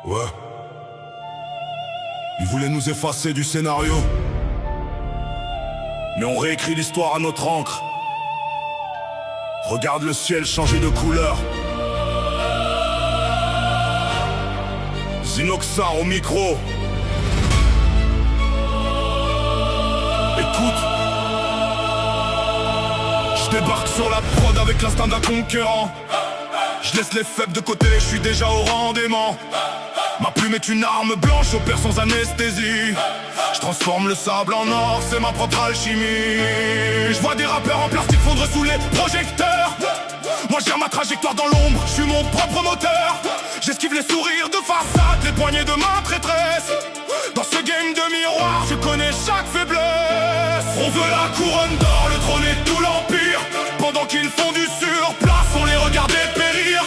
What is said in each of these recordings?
Ouais. Ils voulaient nous effacer du scénario, mais on réécrit l'histoire à notre encre. Regarde le ciel changer de couleur. Zinoxar au micro. Écoute, je débarque sur la prod avec l'instinct d'un conquérant. Je laisse les faibles de côté, je suis déjà au rendement. Ma plume est une arme blanche, opère sans anesthésie. Je transforme le sable en or, c'est ma propre alchimie. Je vois des rappeurs en plastique fondre sous les projecteurs. Moi je gère ma trajectoire dans l'ombre, je suis mon propre moteur. J'esquive les sourires de façade, les poignées de main traîtresse. Dans ce game de miroir, je connais chaque faiblesse. On veut la couronne d'or, le trône et tout l'empire. Pendant qu'ils font du surplace, on les regarde périr.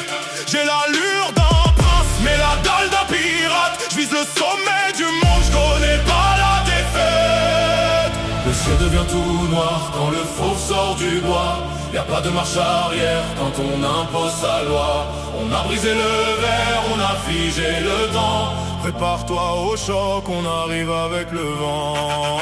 J'ai l'allure d'un prince, mais la dalle d'un pirate. Je vise le sommet du monde, je connais pas la défaite. Le ciel devient tout noir quand le fauve sort du bois. Y'a pas de marche arrière quand on impose sa loi. On a brisé le verre, on a figé le temps. Prépare-toi au choc, on arrive avec le vent.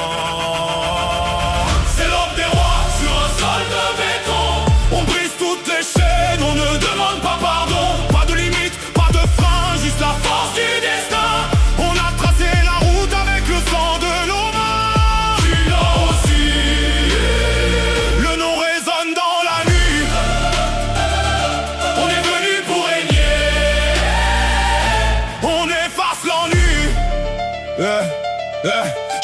C'est l'aube des rois sur un sol de béton. On brise toutes les chaînes, on ne demande pas pardon. Pas de limite, pas de frein, juste la force du destin. On a tracé la route avec le sang de nos mains. Tu l'as aussi. Le nom résonne dans la nuit. On est venu pour régner. On efface l'ennui.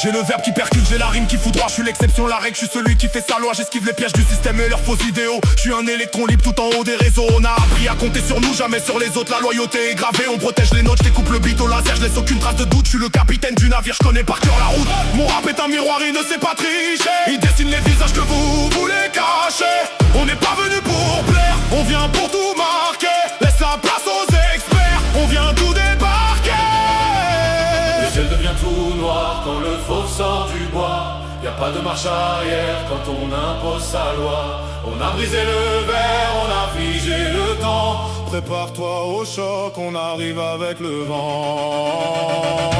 J'ai le verbe qui percute, j'ai la rime qui fout droit. Je suis l'exception, la règle, je suis celui qui fait sa loi. J'esquive les pièges du système et leurs faux idéaux. Je suis un électron libre tout en haut des réseaux. On a appris à compter sur nous, jamais sur les autres. La loyauté est gravée, on protège les nôtres. Je découpe le beat au laser, je laisse aucune trace de doute. Je suis le capitaine du navire, je connais par cœur la route. Mon rap est un miroir, il ne sait pas tricher. Il dessine les visages que vous voulez cacher. On n'est pas venu pour plaire, on vient pour tout marquer. Laisse la place aux experts, on vient tout débarquer. Le ciel devient tout noir quand le fauve sort du bois. Y'a pas de marche arrière quand on impose sa loi. On a brisé le verre, on a figé le temps. Prépare-toi au choc, on arrive avec le vent.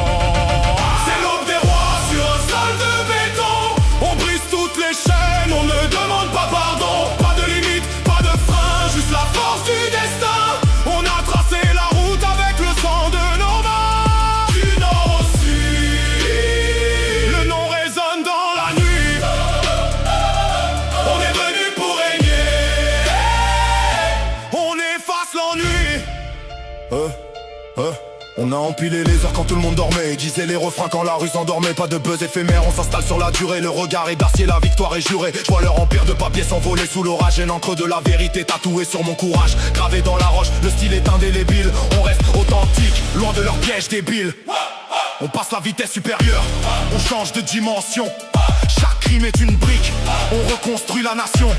C'est l'aube des rois sur un sol de béton. On brise toutes les chaînes, on ne demande pas pardon. Pas de limite, pas de frein, juste la force du destin. On a tracé la route avec le sang de nos mains. Du nord au sud, le nom résonne dans la nuit. On est venu pour régner. On efface l'ennui. On a empilé les heures quand tout le monde dormait. Disait les refrains quand la rue s'endormait. Pas de buzz éphémère, on s'installe sur la durée. Le regard est d'acier, la victoire est jurée. Je vois leur empire de papier s'envoler sous l'orage. Et l'encre de la vérité tatouée sur mon courage. Gravé dans la roche, le style est indélébile. On reste authentique, loin de leurs pièges débiles. On passe la vitesse supérieure, on change de dimension. Chaque rime est une brique, on reconstruit la nation.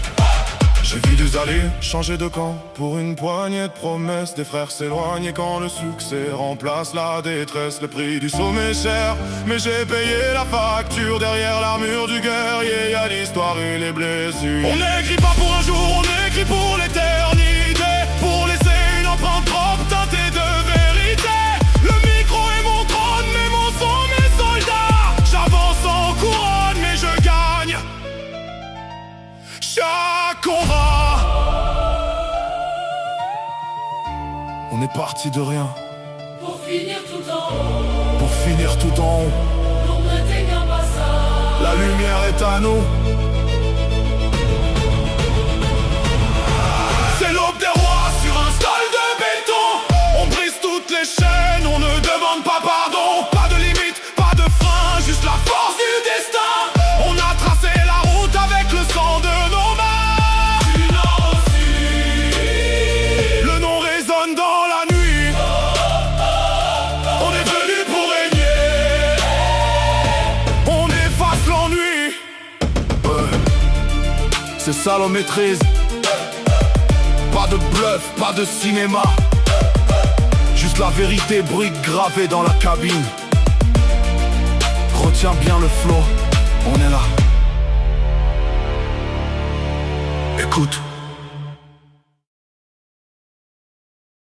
J'ai vu des alliés changer de camp pour une poignée de promesses. Des frères s'éloigner quand le succès remplace la détresse. Le prix du sommet est cher, mais j'ai payé la facture. Derrière l'armure du guerrier, y'a l'histoire et les blessures. On n'écrit pas pour un jour, on écrit pour l'éternité. Pour laisser une empreinte propre teintée de vérité. Le micro est mon trône, mais mon son mes soldats. J'avance en couronne, mais je gagne chaque combat. On est parti de rien pour finir tout en haut. Pour finir tout en haut. L'ombre n'était qu'un passage. La lumière est à nous. C'est l'aube des rois sur un sol de béton. On brise toutes les chaînes, on ne demande pas pardon. Pas de limite, pas de frein, juste la force du destin. On a tracé la route avec le sang de nos mains. Du nord au sud, le nom résonne dans la nuit. On est venu pour régner. On efface l'ennui. C'est ça l'on maîtrise. Pas de bluff, pas de cinéma. Juste la vérité brille gravée dans la cabine. Retiens bien le flow, on est là. Écoute.